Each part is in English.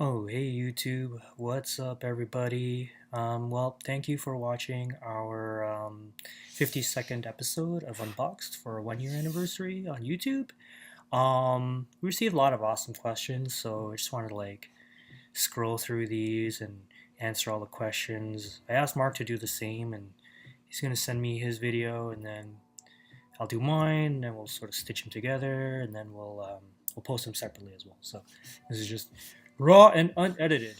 Oh, hey YouTube, what's up everybody? Well, thank you for watching our 50-second episode of Unboxed for a 1 year anniversary on YouTube. We received a lot of awesome questions, so I just wanted to scroll through these and answer all the questions. I asked Mark to do the same, and he's gonna send me his video, and then I'll do mine, and then we'll sort of stitch them together, and then we'll post them separately as well. So this is just raw and unedited.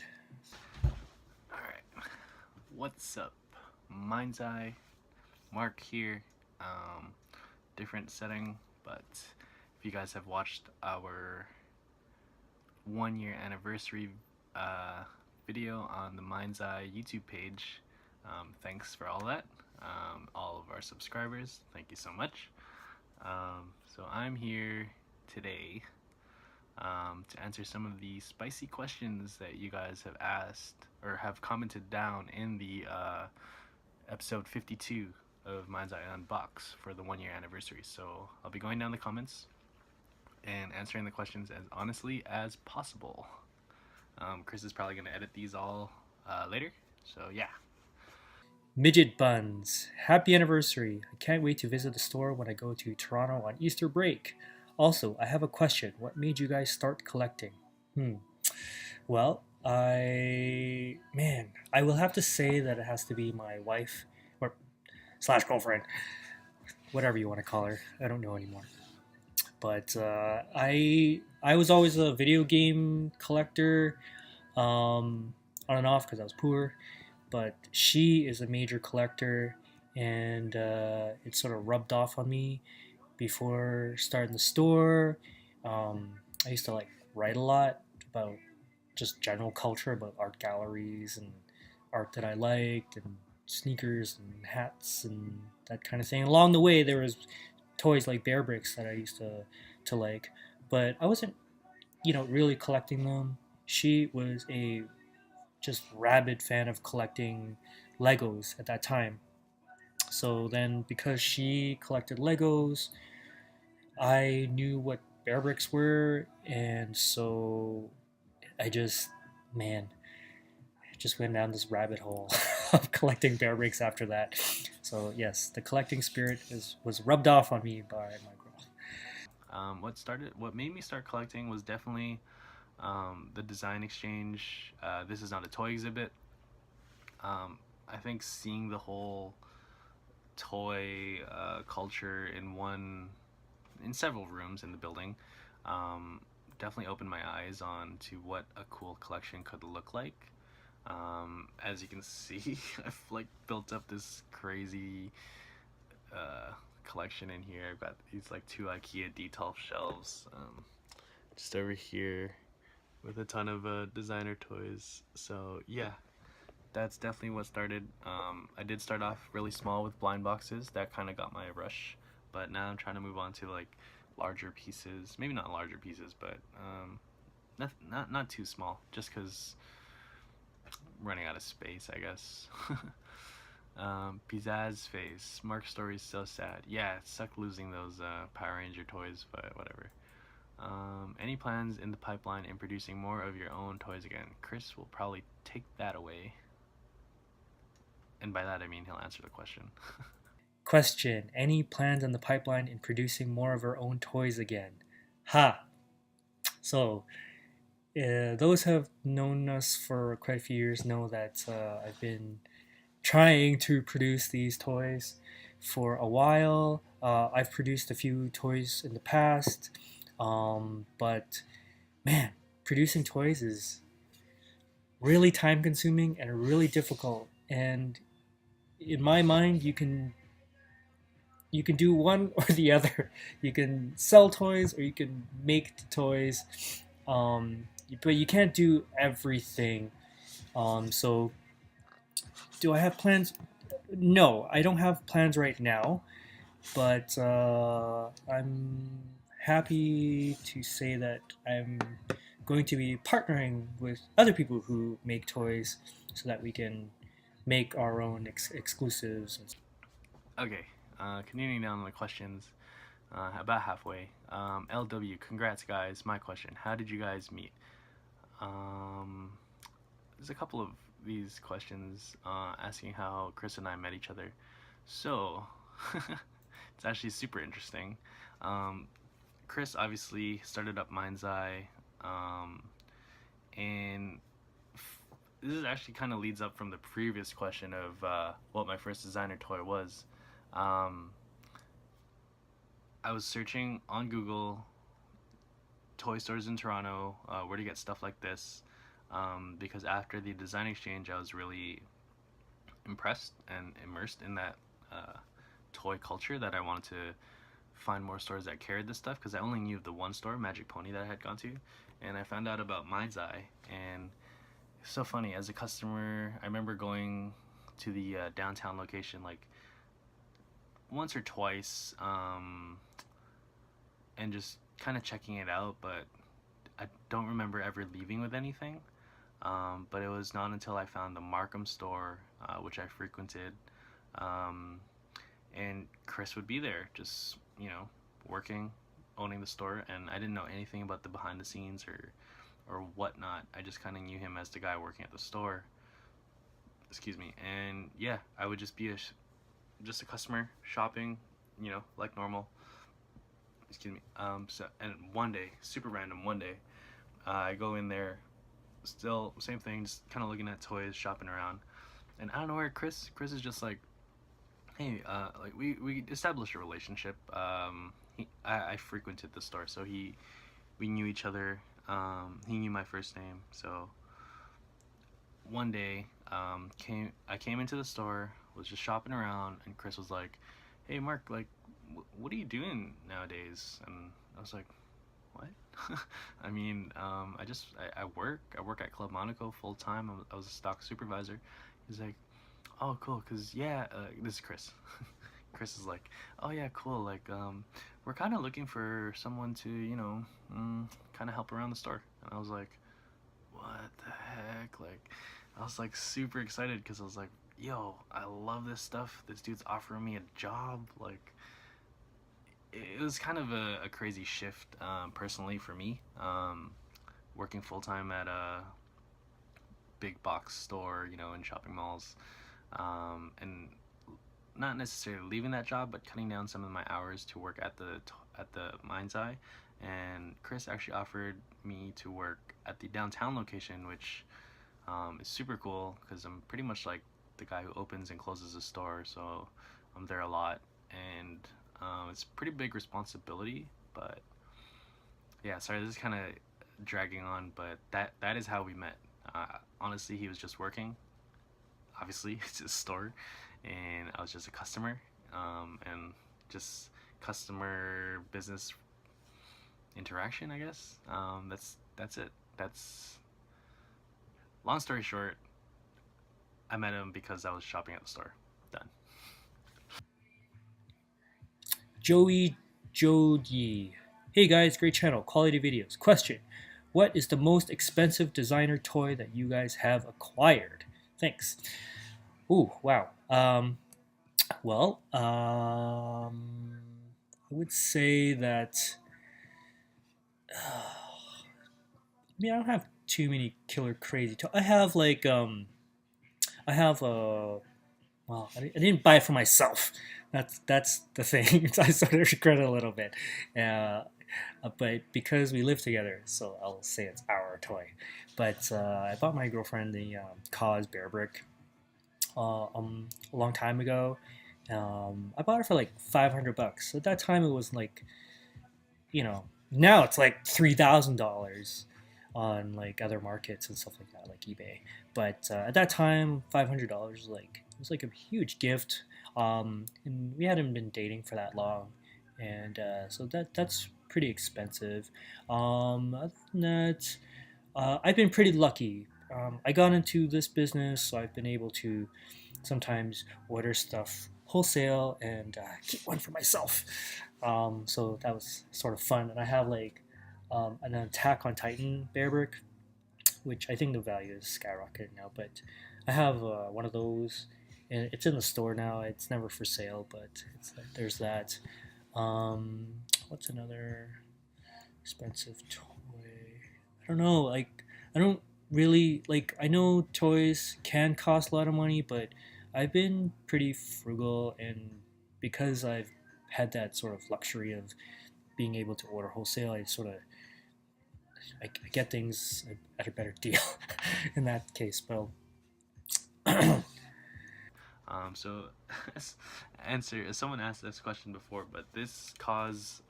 Alright, what's up? Mindzai, Mark here. Um, Different setting, but if you guys have watched our 1 year anniversary uh, video on the Mindzai YouTube page, thanks for all that. All of our subscribers, thank you so much. So I'm here today to answer some of the spicy questions that you guys have asked or have commented down in the episode 52 of Mindzai Unbox for the 1 year anniversary. So I'll be going down the comments and answering the questions as honestly as possible. Chris is probably going to edit these all later. So yeah. Midget Buns, happy anniversary. I can't wait to visit the store when I go to Toronto on Easter break. Also, I have a question. What made you guys start collecting? Hmm. Well, I will have to say that it has to be my wife or slash girlfriend, whatever you want to call her. I don't know anymore. But I was always a video game collector, on and off because I was poor. But she is a major collector, and it sort of rubbed off on me before starting the store. I used to write a lot about just general culture, about art galleries and art that I liked, and sneakers and hats and that kind of thing. Along the way, there was toys like Bear Bricks that I used to like, but I wasn't really collecting them. She was a just rabid fan of collecting Legos at that time. So then, because she collected Legos, I knew what bear bricks were, and so I just, man, just went down this rabbit hole of collecting bear bricks after that. So yes, the collecting spirit was rubbed off on me by my girl. What made me start collecting was definitely the design exchange. This is not a toy exhibit. I think seeing the whole toy culture in several rooms in the building um, definitely opened my eyes on to what a cool collection could look like. As you can see, I've built up this crazy collection in here. I've got these two IKEA D12 shelves just over here with a ton of designer toys. So yeah, that's definitely what started. I did start off really small with blind boxes. That kind of got my rush, but now I'm trying to move on to larger pieces. Maybe not larger pieces, but not too small. Just because I'm running out of space, I guess. Pizzazz face. Mark's story is so sad. Yeah, it sucked losing those Power Ranger toys, but whatever. Any plans in the pipeline in producing more of your own toys again? Chris will probably take that away. And by that I mean he'll answer the question. Question: any plans on the pipeline in producing more of our own toys again? Ha! So those who have known us for quite a few years know that I've been trying to produce these toys for a while. I've produced a few toys in the past, but man, producing toys is really time consuming and really difficult. And in my mind, you can do one or the other. You can sell toys or you can make the toys, but you can't do everything. So, do I have plans? No, I don't have plans right now, but I'm happy to say that I'm going to be partnering with other people who make toys so that we can make our own exclusives. Okay, continuing down the questions, about halfway. LW, congrats guys. My question: how did you guys meet? there's a couple of these questions asking how Chris and I met each other. So it's actually super interesting. Um, Chris obviously started up Mindzai, um, and this is actually kind of leads up from the previous question of what my first designer toy was. Um, I was searching on Google toy stores in Toronto, where to get stuff like this, because after the design exchange, I was really impressed and immersed in that uh, toy culture that I wanted to find more stores that carried this stuff because I only knew of the one store, Magic Pony, that I had gone to, and I found out about Mindzai, and it's so funny. As a customer, I remember going to the downtown location like once or twice, and just kind of checking it out, but I don't remember ever leaving with anything. But it was not until I found the Markham store, which I frequented, um, and Chris would be there, just working, owning the store, and I didn't know anything about the behind the scenes or whatnot. I just kind of knew him as the guy working at the store. Excuse me, and yeah, I would just be just a customer shopping, like normal. Excuse me. So and one day, super random, one day, I go in there, still same thing, just kind of looking at toys, shopping around, and I don't know where Chris is just like, hey, like we established a relationship. I frequented the store, so we knew each other. He knew my first name, so one day, I came into the store, was just shopping around, and Chris was like, "Hey, Mark, like, what are you doing nowadays?" And I was like, "What?" I mean, I work at Club Monaco full time. I was a stock supervisor. He's like, "Oh, cool, cause yeah, this is Chris." Chris is like, "Oh yeah, cool. Like, we're kind of looking for someone to, kind of help around the store." And I was like, "What the heck?" Like, I was like super excited because I was like, "Yo, I love this stuff. This dude's offering me a job." Like, it was kind of a crazy shift, personally for me. Working full time at a big box store, in shopping malls, and not necessarily leaving that job, but cutting down some of my hours to work at the Mind's Eye. And Chris actually offered me to work at the downtown location, which is super cool because I'm pretty much like the guy who opens and closes the store, so I'm there a lot, and it's pretty big responsibility. But yeah, sorry, this is kind of dragging on, but that is how we met. Honestly, he was just working. Obviously, it's his store, and I was just a customer, and just customer business interaction, I guess. That's it. That's long story short. I met him because I was shopping at the store. Done. Joey Jody. Hey guys, great channel, quality videos. Question: what is the most expensive designer toy that you guys have acquired? Thanks. Ooh, wow. I would say that. I mean, I don't have too many killer crazy toys. I have a. Well, I didn't buy it for myself. That's the thing. I sort of regret it a little bit, but because we live together, so I'll say it's our toy. But I bought my girlfriend the Cause Bear Brick a long time ago. I bought it for like $500. At that time, it was like, now it's like $3,000 on like other markets and stuff like that, like eBay. But at that time, $500 like it was like a huge gift. And we hadn't been dating for that long, and so that's pretty expensive. Other than that, I've been pretty lucky. I got into this business, so I've been able to sometimes order stuff wholesale and keep one for myself. So that was sort of fun. And I have like an Attack on Titan bear brick, which I think the value is skyrocketed now. But I have one of those, and it's in the store now. It's never for sale, but there's that. What's another expensive toy? I don't know. Like I don't really like, I know toys can cost a lot of money, but I've been pretty frugal, and because I've had that sort of luxury of being able to order wholesale, I sort of I get things at a better deal in that case. But So, answer. Someone asked this question before, but this cause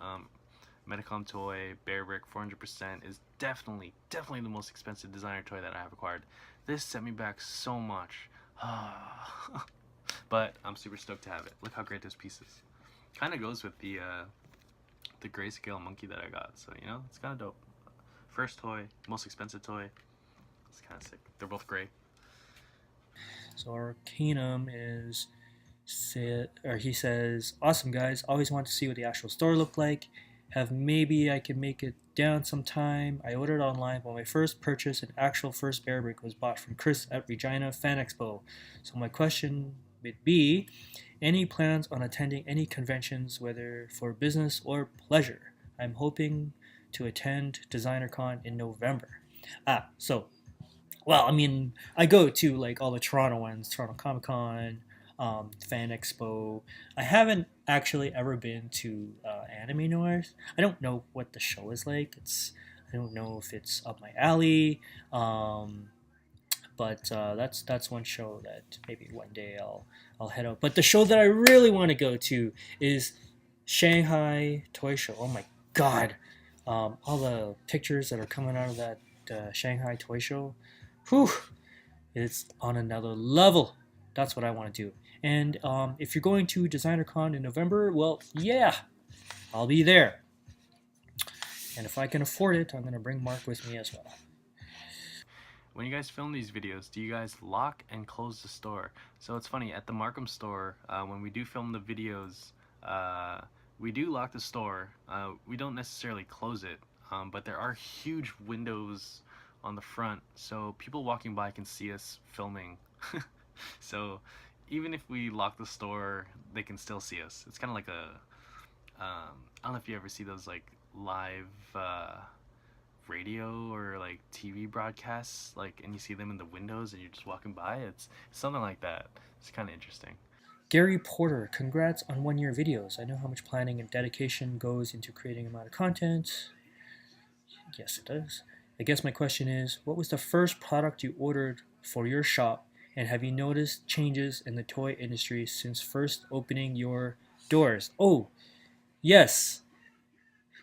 Medicom toy Bear Brick 400% is definitely the most expensive designer toy that I have acquired. This set me back so much, but I'm super stoked to have it. Look how great this piece is. Kind of goes with the grayscale monkey that I got, so you know it's kind of dope. First toy, most expensive toy. It's kind of sick. They're both gray. so Arcanum is or he says, "Awesome guys, always want to see what the actual store looked like. Have maybe I can make it down sometime. I ordered online, but my first purchase, an actual first bear brick, was bought from Chris at Regina Fan Expo. So my question would be, any plans on attending any conventions, whether for business or pleasure? I'm hoping to attend DesignerCon in November." So well, I mean, I go to like all the Toronto ones, Toronto Comic Con, Fan Expo. I haven't actually ever been to Anime North. I don't know what the show is like. I don't know if it's up my alley. But that's one show that maybe one day I'll head out. But the show that I really want to go to is Shanghai Toy Show. Oh my god, all the pictures that are coming out of that Shanghai Toy Show, whew, it's on another level. That's what I want to do. And if you're going to DesignerCon in November, well, yeah, I'll be there. And if I can afford it, I'm going to bring Mark with me as well. When you guys film these videos, do you guys lock and close the store? So it's funny, at the Markham store, when we do film the videos, uh, we do lock the store. We don't necessarily close it, but there are huge windows on the front, so people walking by can see us filming. So even if we lock the store, they can still see us. It's kind of like I don't know if you ever see those like live radio or like TV broadcasts, like, and you see them in the windows and you're just walking by. It's something like that. It's kind of interesting. Gary Porter, congrats on 1 year videos. I know how much planning and dedication goes into creating amount of content. Yes, it does. I guess my question is, what was the first product you ordered for your shop, and have you noticed changes in the toy industry since first opening your doors? Oh, yes.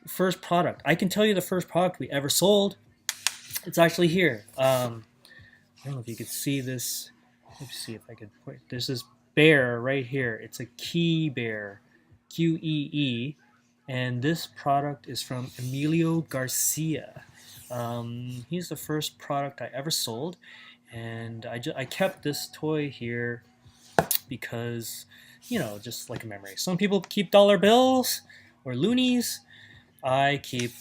First product. I can tell you the first product we ever sold. It's actually here. I don't know if you could see this. Let's see if I could point. There's this bear right here. It's a Key Bear, QEE, and this product is from Emilio Garcia. He's the first product I ever sold, and I kept this toy here because, just like a memory. Some people keep dollar bills or loonies. I keep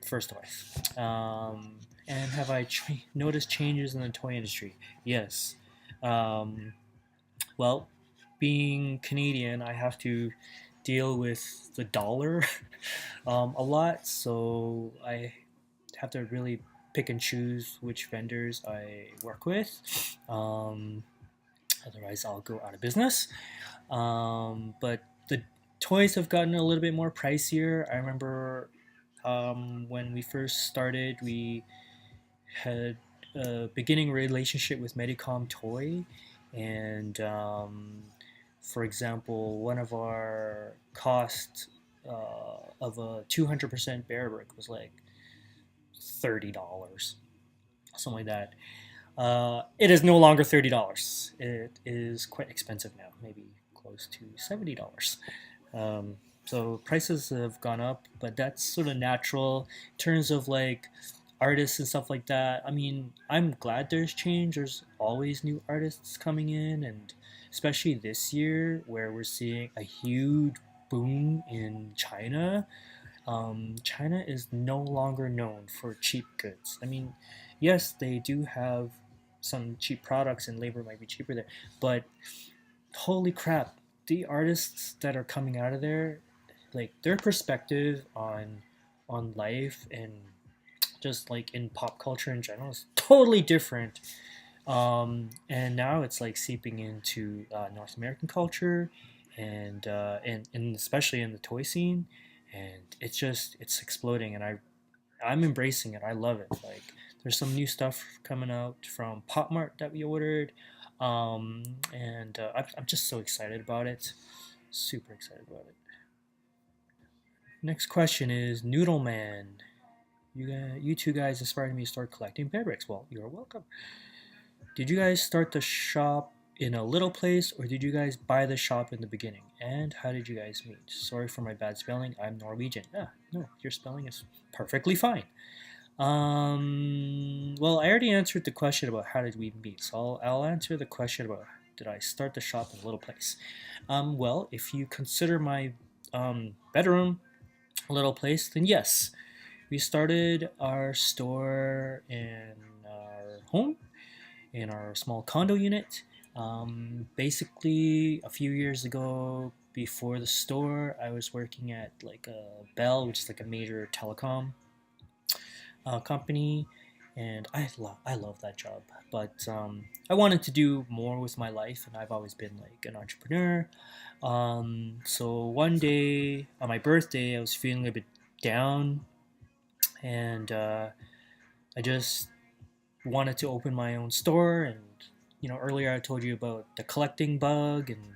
first toys. And have I noticed changes in the toy industry? Yes. Um, well, being Canadian, I have to deal with the dollar a lot, so I have to really pick and choose which vendors I work with. Um, Otherwise, I'll go out of business. But the toys have gotten a little bit more pricier. I remember when we first started, we had a beginning relationship with Medicom Toy, and for example, one of our costs of a 200% bear brick was like $30, something like that. It is no longer $30. It is quite expensive now, maybe close to $70. So prices have gone up, but that's sort of natural in terms of like artists and stuff like that. I mean, I'm glad there's change. There's always new artists coming in, and especially this year where we're seeing a huge boom in China. China is no longer known for cheap goods. I mean, yes, they do have some cheap products and labor might be cheaper there, but holy crap, the artists that are coming out of there, like their perspective on life and just like in pop culture in general, is totally different. And now it's like seeping into North American culture, and especially in the toy scene, and it's exploding, and I'm embracing it. I love it. Like there's some new stuff coming out from Pop Mart that we ordered, and I'm just so excited about it. Super excited about it. Next question is Noodle Man. You two guys inspired me to start collecting bear bricks. Well, you're welcome. Did you guys start the shop in a little place, or did you guys buy the shop in the beginning? And how did you guys meet? Sorry for my bad spelling. I'm Norwegian. No, your spelling is perfectly fine. Well, I already answered the question about how did we meet, so I'll answer the question about did I start the shop in a little place. Well, if you consider my bedroom a little place, then yes, we started our store in our home, in our small condo unit. Basically, a few years ago, before the store, I was working at like a Bell, which is like a major telecom company, and I love that job. But I wanted to do more with my life, and I've always been like an entrepreneur. So one day on my birthday, I was feeling a bit down, and I just wanted to open my own store. And earlier I told you about the collecting bug, and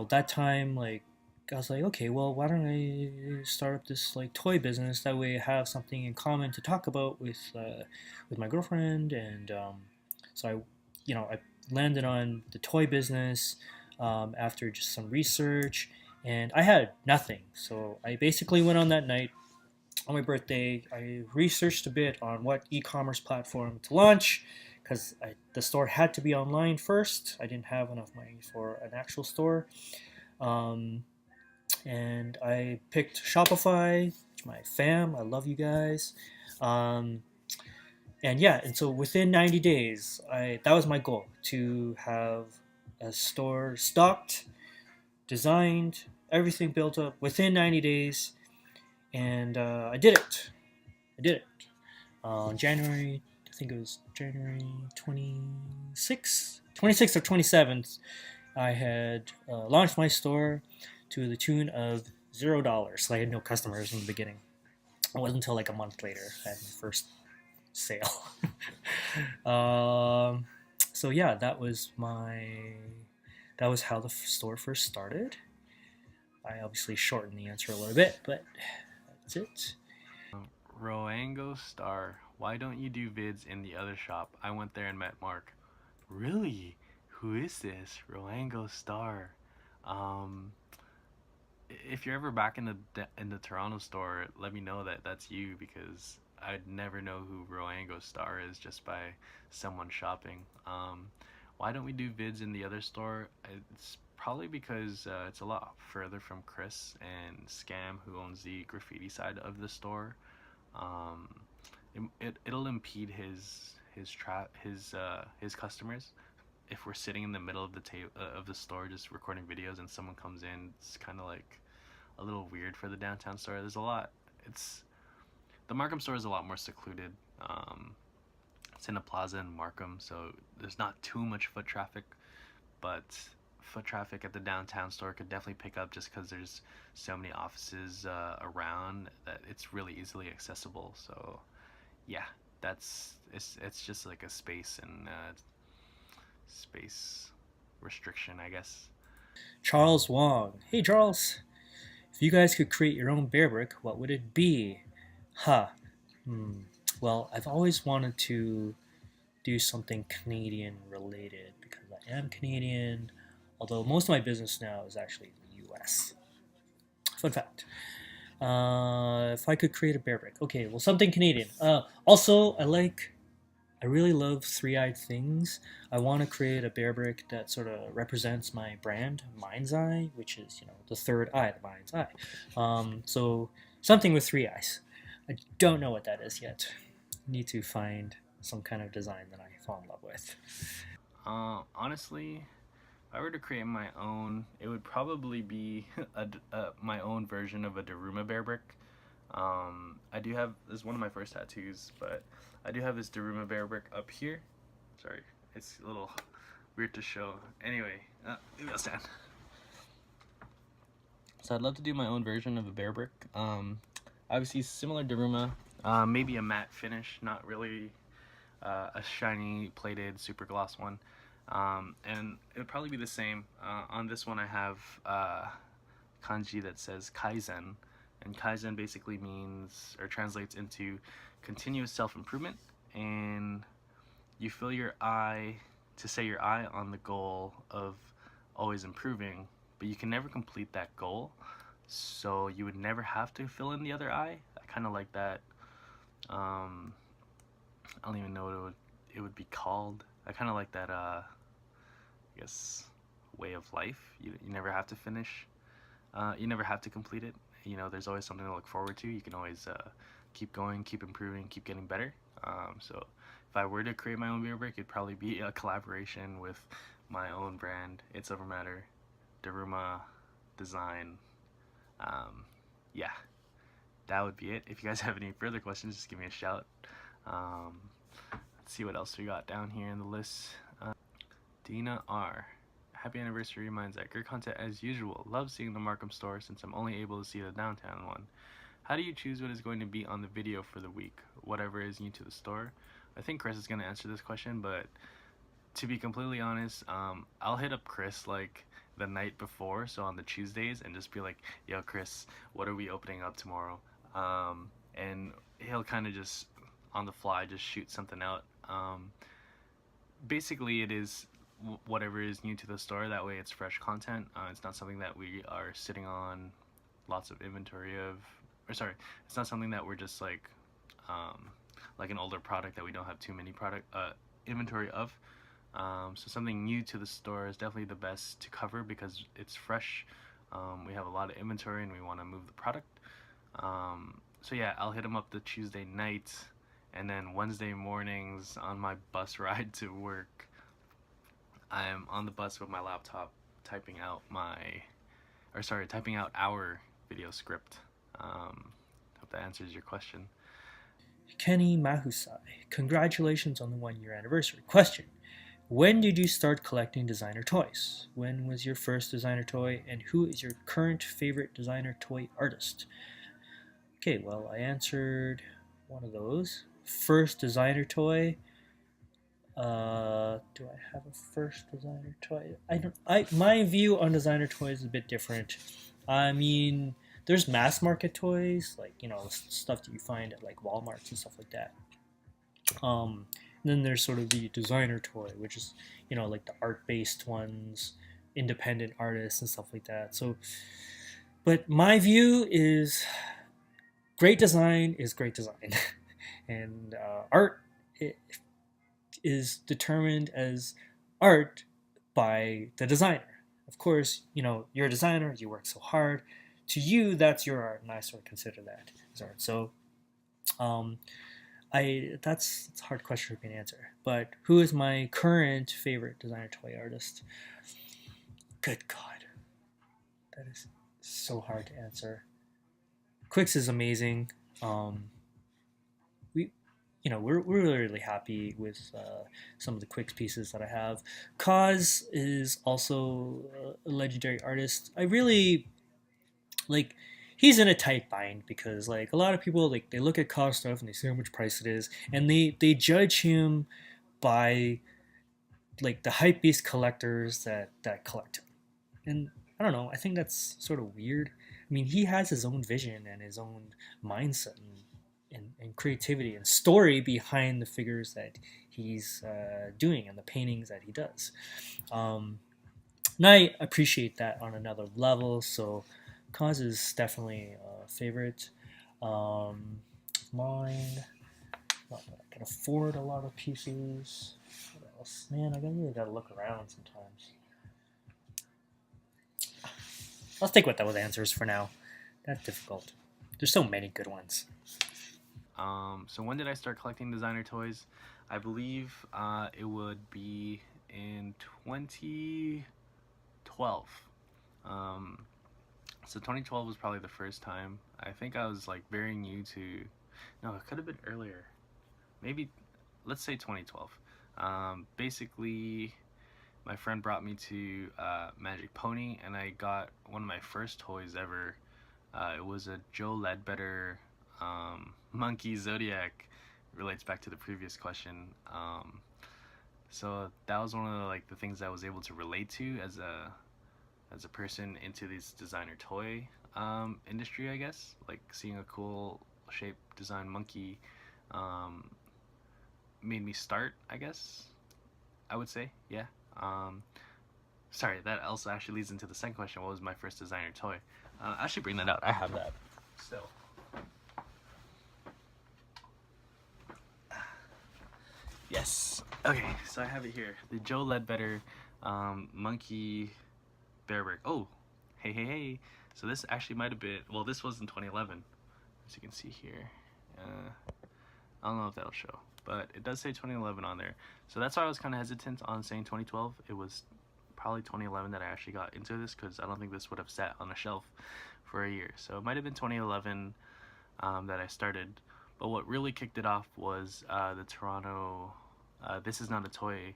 that time, like, I was like, okay, well, why don't I start up this like toy business? That way, I have something in common to talk about with my girlfriend. And so I landed on the toy business after just some research, and I had nothing. So I basically went on that night on my birthday. I researched a bit on what e-commerce platform to launch because the store had to be online first. I didn't have enough money for an actual store. Um, and I picked Shopify, my fam. I love you guys. Um, and yeah, and so within 90 days, that was my goal to have a store stocked, designed, everything built up within 90 days, and I did it. I did it. January, I think it was January 26th or 27th, I had launched my store to the tune of $0. So I had no customers in the beginning. It wasn't until like a month later I had my first sale. um, so yeah, that was how the store first started. I obviously shortened the answer a little bit, but that's it. Roango Star, why don't you do vids in the other shop? I went there and met Mark. Really? Who is this? Roango Star. Um, if you're ever back in the Toronto store, let me know that that's you because I'd never know who Roango Star is just by someone shopping. Why don't we do vids in the other store? It's probably because it's a lot further from Chris and Scam, who owns the graffiti side of the store. Um, it'll impede his customers if we're sitting in the middle of the table of the store just recording videos and someone comes in. It's kind of like a little weird for the downtown store. There's a lot. It's the Markham store is a lot more secluded. It's in a plaza in Markham, so there's not too much foot traffic, but foot traffic at the downtown store could definitely pick up just because there's so many offices around that it's really easily accessible. So yeah, it's just like a space and space restriction, I guess. Charles Wong. Hey Charles, if you guys could create your own bear brick, what would it be? Huh. Hmm. Well, I've always wanted to do something Canadian related because I am Canadian, although most of my business now is actually in the US. Fun fact. If I could create a bear brick. Okay, well, something Canadian. Also, I really love three-eyed things. I want to create a bear brick that sort of represents my brand, Mindzai, which is, the third eye, the mind's eye. So something with three eyes. I don't know what that is yet. Need to find some kind of design that I fall in love with. Honestly, if I were to create my own, it would probably be my own version of a Daruma bear brick. I do have, this is one of my first tattoos, but I do have this Daruma bear brick up here. Sorry, it's a little weird to show. Anyway, maybe I'll stand. So I'd love to do my own version of a bear brick. Obviously similar Daruma, maybe a matte finish, not really a shiny plated super gloss one. And it would probably be the same. On this one I have kanji that says Kaizen, and Kaizen basically means or translates into continuous self-improvement, and you fill your eye to set your eye on the goal of always improving, but you can never complete that goal, so you would never have to fill in the other eye. I kind of like that. I don't even know what it would be called. I kind of like that, I guess, way of life. You never have to finish. You never have to complete it. You know, there's always something to look forward to. You can always keep going, keep improving, keep getting better. So if I were to create my own beer brick, it'd probably be a collaboration with my own brand, It's Over Matter, Daruma Design. Yeah, that would be it. If you guys have any further questions, just give me a shout. Let's see what else we got down here in the list. Dina R. Happy anniversary, Mindzai. Great content as usual. Love seeing the Markham store since I'm only able to see the downtown one. How do you choose what is going to be on the video for the week? Whatever is new to the store? I think Chris is going to answer this question, but to be completely honest, I'll hit up Chris like the night before, so on the Tuesdays, and just be like, yo Chris, what are we opening up tomorrow? And he'll kind of just on the fly just shoot something out. Basically it is whatever is new to the store, that way it's fresh content. It's not something that we are sitting on lots of inventory of, or sorry, it's not something that we're just like an older product that we don't have too many inventory of. So something new to the store is definitely the best to cover because it's fresh. We have a lot of inventory and we want to move the product. So yeah, I'll hit them up the Tuesday night, and then Wednesday mornings on my bus ride to work, I'm on the bus with my laptop typing out our video script. Hope that answers your question. Kenny Mahusai, congratulations on the 1 year anniversary. Question: when did you start collecting designer toys? When was your first designer toy, and who is your current favorite designer toy artist? Okay, well, I answered one of those. First designer toy. Do I have a first designer toy? I don't. My view on designer toys is a bit different. I mean, there's mass market toys, like stuff that you find at like Walmarts and stuff like that. Then there's sort of the designer toy, which is like the art-based ones, independent artists and stuff like that. So, but my view is great design is great design, and art is determined as art by the designer. Of course, you're a designer, you work so hard. To you, that's your art, and I sort of consider that as art. So, that's a hard question for me to answer. But who is my current favorite designer toy artist? Good God, that is so hard to answer. Quix is amazing. We're really happy with some of the Quix pieces that I have. Kaz is also a legendary artist. I really like. He's in a tight bind because like a lot of people like they look at Kaz stuff and they see how much price it is, and they judge him by like the hype beast collectors that collect him. And I don't know. I think that's sort of weird. I mean, he has his own vision and his own mindset and creativity and story behind the figures that he's doing and the paintings that he does. And I appreciate that on another level. So, Kaz is definitely a favorite. Mine. Not that I can afford a lot of pieces. What else? Man, I really gotta look around sometimes. I'll stick with those answers for now. That's difficult. There's so many good ones. So when did I start collecting designer toys? I believe it would be in 2012. So 2012 was probably the first time. I think I was like very new to. No, it could have been earlier. Maybe, let's say 2012. Basically, my friend brought me to Magic Pony, and I got one of my first toys ever. It was a Joe Ledbetter monkey Zodiac. Relates back to the previous question. So that was one of the things I was able to relate to as a person into this designer toy industry, I guess. Like seeing a cool shape design monkey um, made me start, I guess. I would say, yeah. Sorry, that also actually leads into the second question. What was my first designer toy? I should bring that out. I have that still. Yes. Okay, so I have it here. The Joe Ledbetter monkey bear brick. Oh, hey. So this actually might have been, well, this was in 2011, as you can see here. I don't know if that'll show, but it does say 2011 on there. So that's why I was kind of hesitant on saying 2012. It was probably 2011 that I actually got into this, because I don't think this would have sat on a shelf for a year. So it might have been 2011 that I started. But what really kicked it off was the Toronto This Is Not a Toy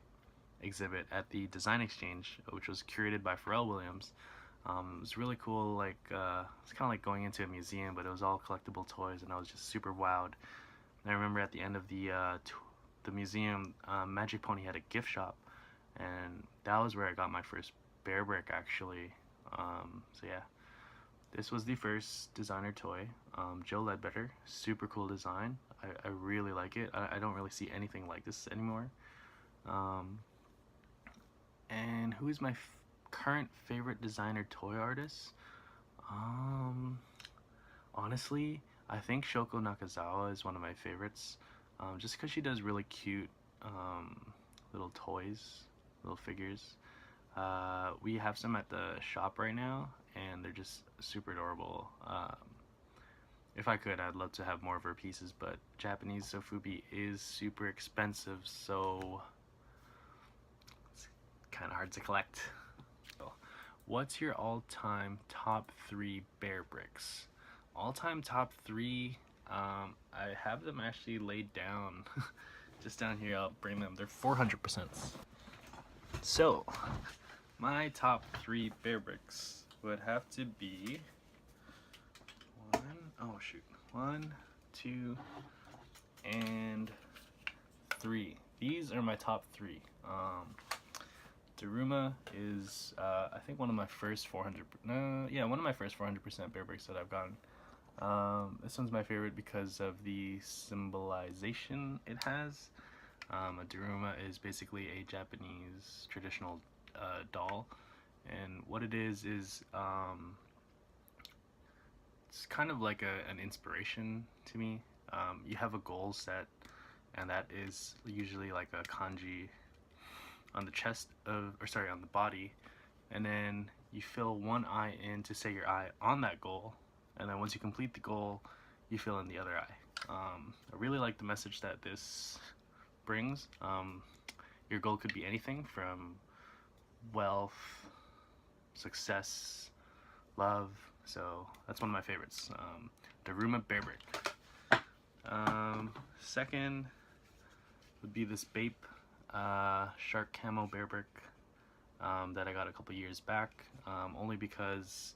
exhibit at the Design Exchange, which was curated by Pharrell Williams. It was really cool. It's kind of like going into a museum, but it was all collectible toys, and I was just super wowed. And I remember at the end of the museum, Magic Pony had a gift shop, and that was where I got my first bear brick, actually. So yeah, this was the first designer toy. Joe Ledbetter, super cool design. I really like it. I don't really see anything like this anymore. And who is my current favorite designer toy artist? Honestly, I think Shoko Nakazawa is one of my favorites. Just because she does really cute little toys, little figures. We have some at the shop right now, and they're just super adorable. If I could, I'd love to have more of her pieces, but Japanese sofubi is super expensive, so it's kind of hard to collect. So, what's your all-time top 3 bear bricks? All-time top 3, I have them actually laid down. Just down here, I'll bring them. They're 400%. So, my top 3 bear bricks would have to be 1, 2, and 3. These are my top 3. Daruma is I think one of my first 400. One of my first 400% bear bricks that I've gotten. This one's my favorite because of the symbolization it has. A Daruma is basically a Japanese traditional doll, and what it is it's kind of like an inspiration to me. You have a goal set, and that is usually like a kanji on the chest of, or sorry, on the body, and then you fill one eye in to say your eye on that goal, and then once you complete the goal, you fill in the other eye. I really like the message that this brings. Your goal could be anything from wealth, success, love. So that's one of my favorites. Daruma bear brick. Second would be this Bape shark camo bear brick that I got a couple years back, only because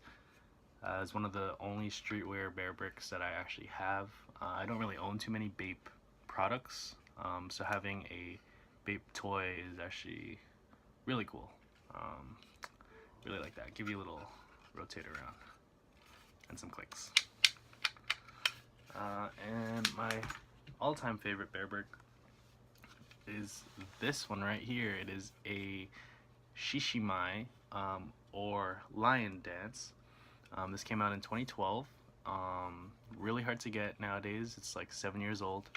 it's one of the only streetwear bear bricks that I actually have. I don't really own too many Bape products, so having a Bape toy is actually really cool. Really like that. Give you a little rotate around and some clicks. And my all-time favorite bear brick is this one right here. It is a Shishimai, or Lion Dance. This came out in 2012. Really hard to get nowadays. It's like 7 years old.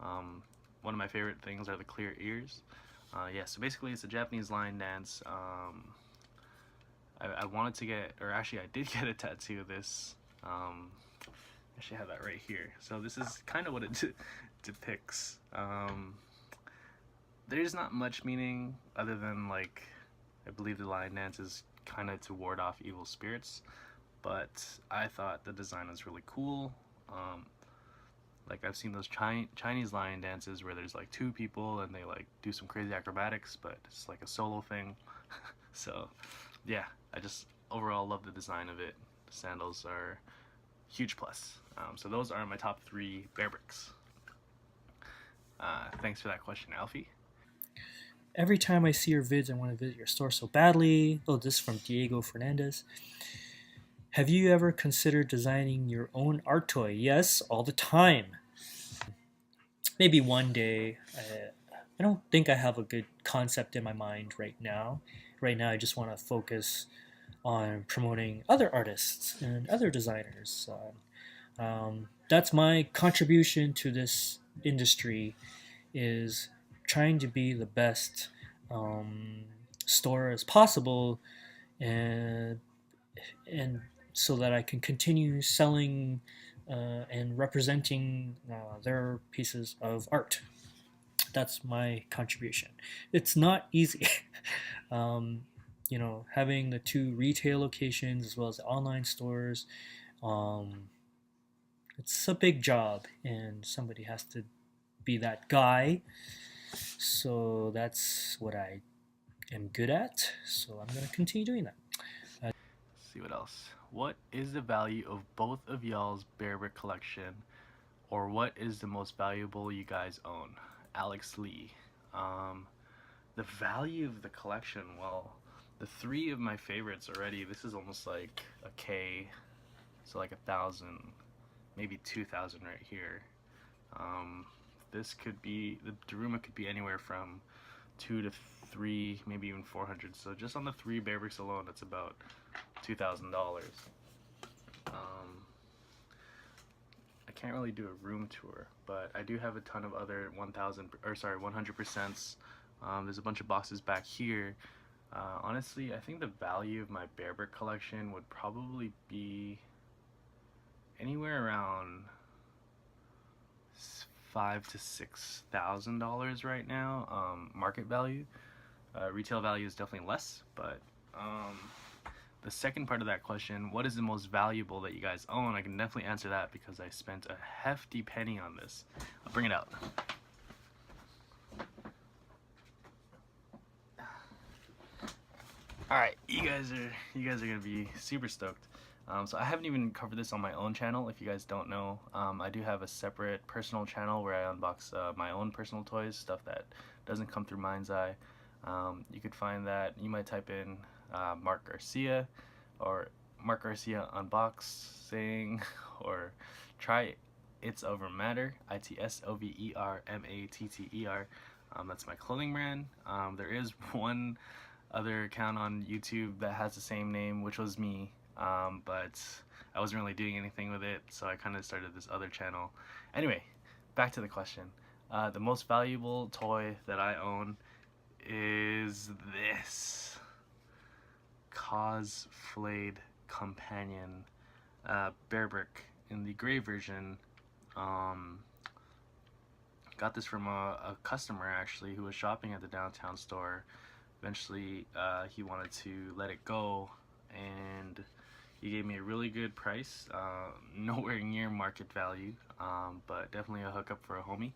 One of my favorite things are the clear ears. Yeah, so basically it's a Japanese lion dance. I wanted to get, or actually I did get a tattoo of this. Actually have that right here. So this is kind of what it depicts. There's not much meaning other than, like, I believe the lion dance is kind of to ward off evil spirits, but I thought the design was really cool. Um, like I've seen those Chinese lion dances where there's like two people and they like do some crazy acrobatics, but it's like a solo thing. So yeah, I just overall love the design of it. The sandals are huge plus. So those are my top three bear bricks. Thanks for that question, Alfie. Every time I see your vids, I want to visit your store so badly. Oh, this is from Diego Fernandez. Have you ever considered designing your own art toy? Yes, all the time. Maybe one day. I don't think I have a good concept in my mind right now. Right now, I just want to focus on promoting other artists and other designers. That's my contribution to this industry, is trying to be the best um, store as possible, and and so that I can continue selling and representing their pieces of art. That's my contribution. It's not easy. um, having the two retail locations as well as the online stores, um, it's a big job, and somebody has to be that guy. So that's what I am good at. So I'm going to continue doing that. Let's see what else. What is the value of both of y'all's bear brick collection, or what is the most valuable you guys own? Alex Lee. Um, the value of the collection, well, the three of my favorites already, this is almost like a K, so like 1,000, maybe 2,000 right here. Um, this could be, the Daruma could be anywhere from 2 to 3, maybe even 400. So just on the three bear bricks alone, that's about $2,000. I can't really do a room tour, but I do have a ton of other 100%. There's a bunch of boxes back here. Honestly, I think the value of my bear brick collection would probably be anywhere around $5,000 to $6,000 right now. Market value. Retail value is definitely less, but the second part of that question, what is the most valuable that you guys own? I can definitely answer that because I spent a hefty penny on this. I'll bring it out. All right, you guys are gonna be super stoked. So I haven't even covered this on my own channel. If you guys don't know, I do have a separate personal channel where I unbox my own personal toys, stuff that doesn't come through Mindzai. You could find that. You might type in Mark Garcia or Mark Garcia unboxing or try It's Over Matter, ITSOVERMATTER. That's my clothing brand. There is one other account on YouTube that has the same name, which was me, but I wasn't really doing anything with it, so I kind of started this other channel. Anyway, back to the question. The most valuable toy that I own is this Cosflayed Companion bear brick in the gray version. Got this from a customer actually who was shopping at the downtown store. Eventually he wanted to let it go, and he gave me a really good price, nowhere near market value, but definitely a hookup for a homie.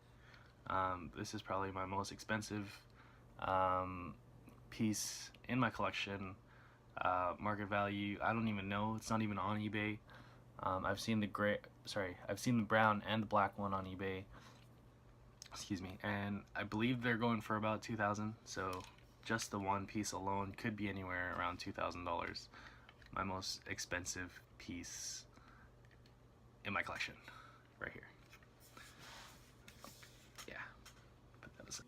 This is probably my most expensive piece in my collection. Market value, I don't even know. It's not even on eBay. I've seen the brown and the black one on eBay. Excuse me, and I believe they're going for about 2,000. So just the one piece alone could be anywhere around $2,000. My most expensive piece in my collection, right here. Yeah, but that is it.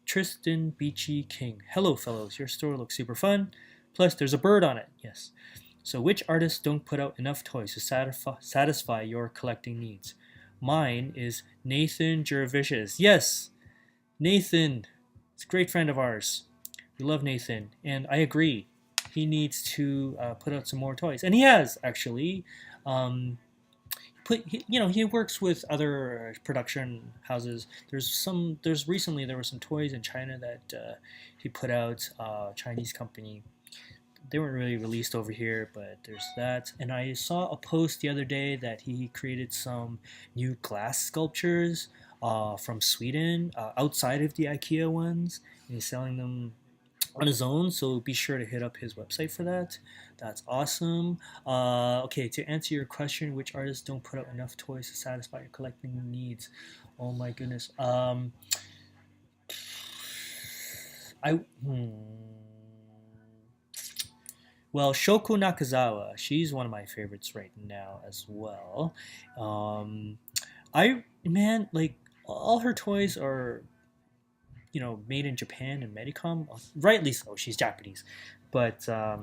Tristan Beachy King. Hello, fellows. Your store looks super fun. Plus, there's a bird on it. Yes. So, which artists don't put out enough toys to satisfy your collecting needs? Mine is Nathan Jervicius. Yes, Nathan. It's a great friend of ours. We love Nathan, and I agree. He needs to put out some more toys, and he has actually. He works with other production houses. Recently there were some toys in China that he put out. Chinese company. they weren't really released over here, but there's that. And I saw a post the other day that he created some new glass sculptures from Sweden outside of the IKEA ones, and he's selling them on his own. So be sure to hit up his website for that. That's awesome. Okay, to answer your question, which artists don't put out enough toys to satisfy your collecting needs? Oh my goodness. I Well, Shoko Nakazawa, she's one of my favorites right now as well. I man, like all her toys are made in Japan and Medicom. Rightly so, she's Japanese, but I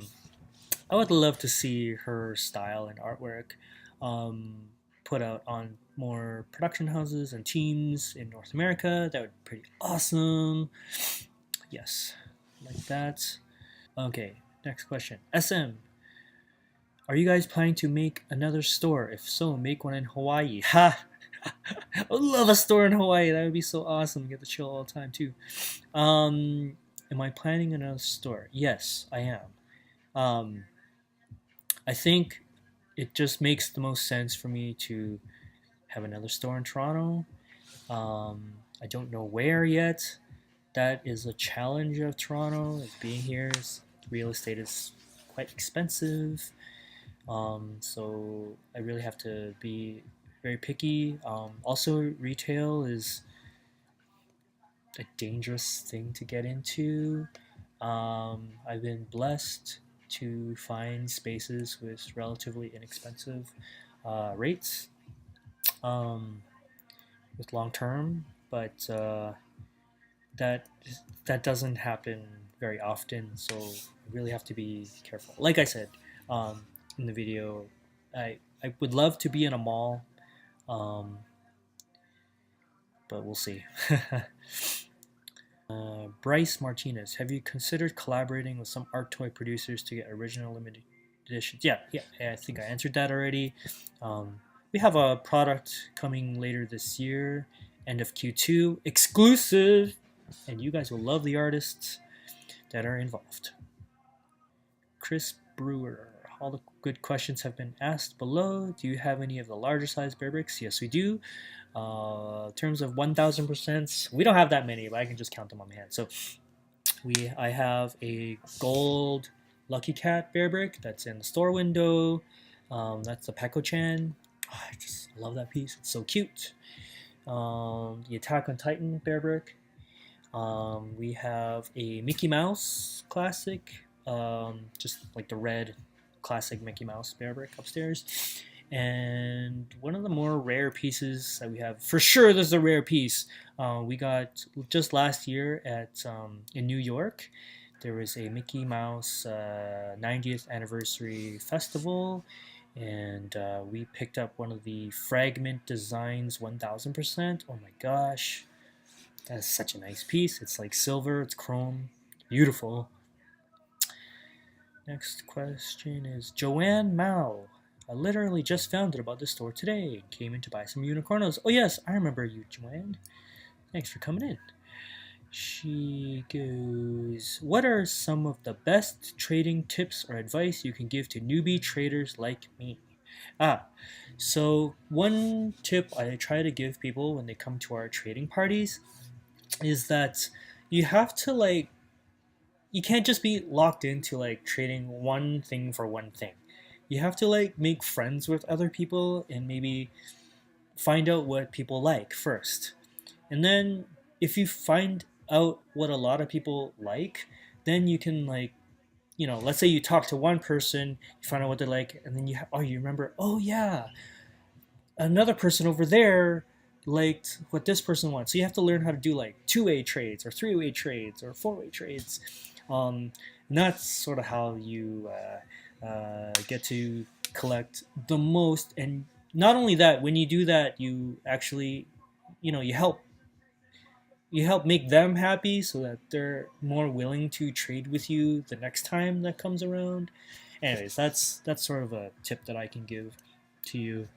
would love to see her style and artwork um, put out on more production houses and teams in North America. That would be pretty awesome. Yes, like that. Okay, next question. SM, are you guys planning to make another store? If so, make one in Hawaii. Ha! I would love a store in Hawaii. That would be so awesome. Get to chill all the time too. Am I planning another store? Yes, I am. Um, I think it just makes the most sense for me to have another store in Toronto. I don't know where yet. That is a challenge of Toronto. Is being here. Real estate is quite expensive. So I really have to be very picky. Also, retail is a dangerous thing to get into. I've been blessed to find spaces with relatively inexpensive rates um, with long term, but that that doesn't happen very often. So I really have to be careful. Like I said in the video, I would love to be in a mall, um, but we'll see. Bryce Martinez, have you considered collaborating with some art toy producers to get original limited editions? Yeah, I think I answered that already. We have a product coming later this year, end of Q2, exclusive, and you guys will love the artists that are involved. Chris Brewer, all the good questions have been asked below. Do you have any of the larger size bear bricks? Yes, we do. In terms of 1,000%, we don't have that many, but I can just count them on my hand. So I have a gold Lucky Cat bear brick that's in the store window. That's the Peko-chan. Oh, I just love that piece. It's so cute. The Attack on Titan bear brick. We have a Mickey Mouse classic, just like the red classic Mickey Mouse bear brick upstairs. And one of the more rare pieces that we have, for sure, this is a rare piece. We got just last year at in New York. There was a Mickey Mouse 90th anniversary festival, and we picked up one of the Fragment Designs 1000%. Oh my gosh, that is such a nice piece. It's like silver, it's chrome, beautiful. Next question is Joanne Mao. I literally just found out about this store today. Came in to buy some unicornos. Oh yes, I remember you, Joanne. Thanks for coming in. She goes, what are some of the best trading tips or advice you can give to newbie traders like me? Ah, so one tip I try to give people when they come to our trading parties is that you have to you can't just be locked into trading one thing for one thing. You have to make friends with other people and maybe find out what people like first. And then if you find out what a lot of people like, then you can let's say you talk to one person, you find out what they like, and then you remember, oh yeah, another person over there liked what this person wants. So you have to learn how to do two-way trades or three-way trades or four-way trades. And that's sort of how you get to collect the most. And not only that, when you do that, you actually, you help make them happy so that they're more willing to trade with you the next time that comes around. Anyways, that's sort of a tip that I can give to you.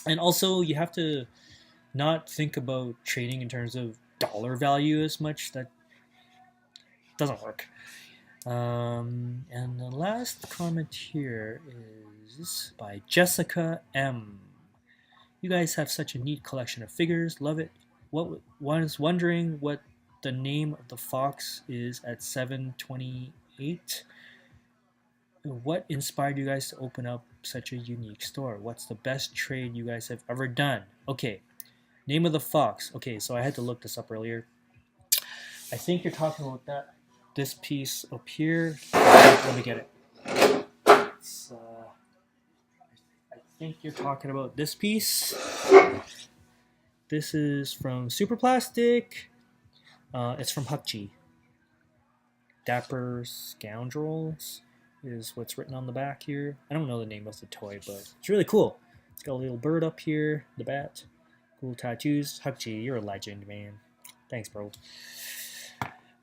And also, you have to not think about trading in terms of dollar value as much. That doesn't work. And the last comment here is by Jessica M. You guys have such a neat collection of figures. Love it. One is wondering what the name of the fox is at 728. What inspired you guys to open up such a unique store? What's the best trade you guys have ever done? Okay, name of the fox. Okay, so I had to look this up earlier. I think you're talking about this piece up here. Let me get it. It's, I think you're talking about this piece. This is from Super Plastic. It's from Hukji. Dapper Scoundrels is what's written on the back here. I don't know the name of the toy, but it's really cool. It's got a little bird up here, the bat. Cool tattoos. Hukji, you're a legend, man. Thanks, bro.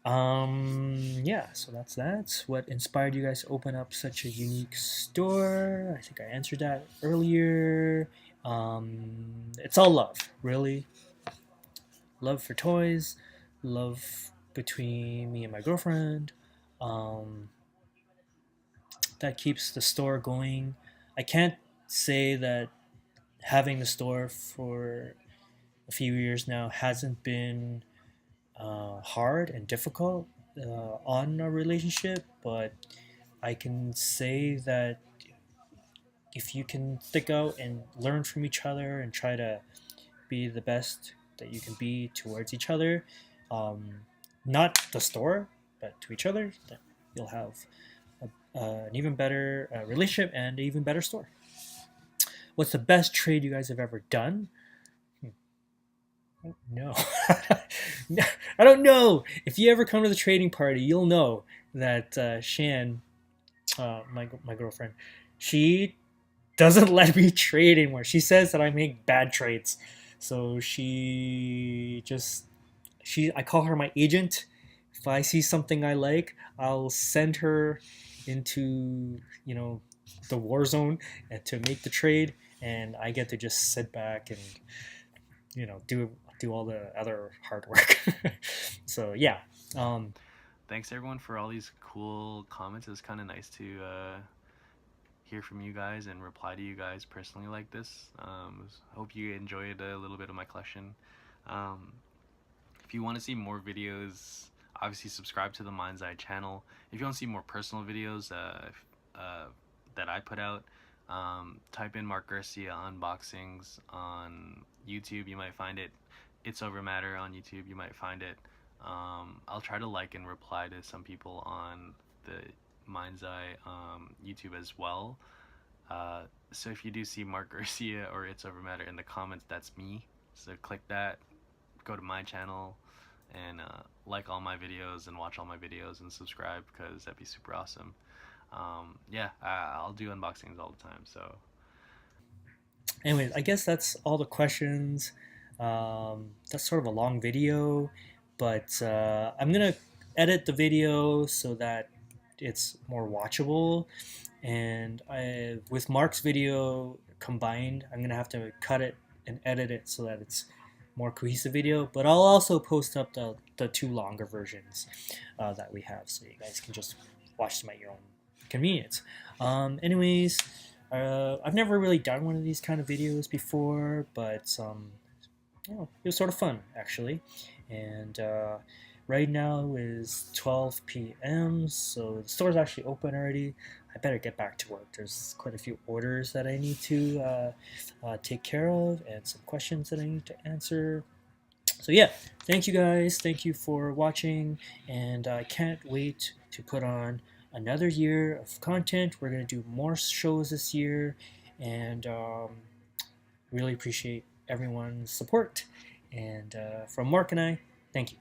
Yeah, so that's that. What inspired you guys to open up such a unique store? I think I answered that earlier. It's all love, really. Love for toys, love between me and my girlfriend. Um, that keeps the store going. I can't say that having the store for a few years now hasn't been hard and difficult on our relationship, but I can say that if you can stick out and learn from each other and try to be the best that you can be towards each other, um, not the store, but to each other, then you'll have an even better relationship and an even better store. What's the best trade you guys have ever done? No. I don't know. If you ever come to the trading party, you'll know that Shan, my girlfriend, she doesn't let me trade anymore. She says that I make bad trades. So I call her my agent. If I see something I like, I'll send her into, the war zone and to make the trade, and I get to just sit back and, do all the other hard work. So yeah. Um, Thanks everyone for all these cool comments. It's kind of nice to hear from you guys and reply to you guys personally like this. Hope you enjoyed a little bit of my collection. Um, if you want to see more videos, obviously subscribe to the Mindzai channel. If you want to see more personal videos that I put out, type in Mark Garcia unboxings on YouTube. You might find it. It's Over Matter on YouTube. You might find it. I'll try to like and reply to some people on the Mindzai YouTube as well. So if you do see Mark Garcia or It's Over Matter in the comments, that's me. So click that, go to my channel, and like all my videos and watch all my videos and subscribe, because that'd be super awesome. Yeah, I'll do unboxings all the time. So anyways, I guess that's all the questions. That's sort of a long video, but I'm gonna edit the video so that it's more watchable. And with Mark's video combined, I'm gonna have to cut it and edit it so that it's more cohesive video. But I'll also post up the two longer versions that we have, so you guys can just watch them at your own convenience. Anyways, I've never really done one of these kind of videos before, but it was sort of fun actually. And right now is 12 p.m., so the store's actually open already. I better get back to work. There's quite a few orders that I need to take care of and some questions that I need to answer. So yeah, thank you guys. Thank you for watching, and I can't wait to put on another year of content. We're going to do more shows this year, and really appreciate everyone's support. And from Mark and I, thank you.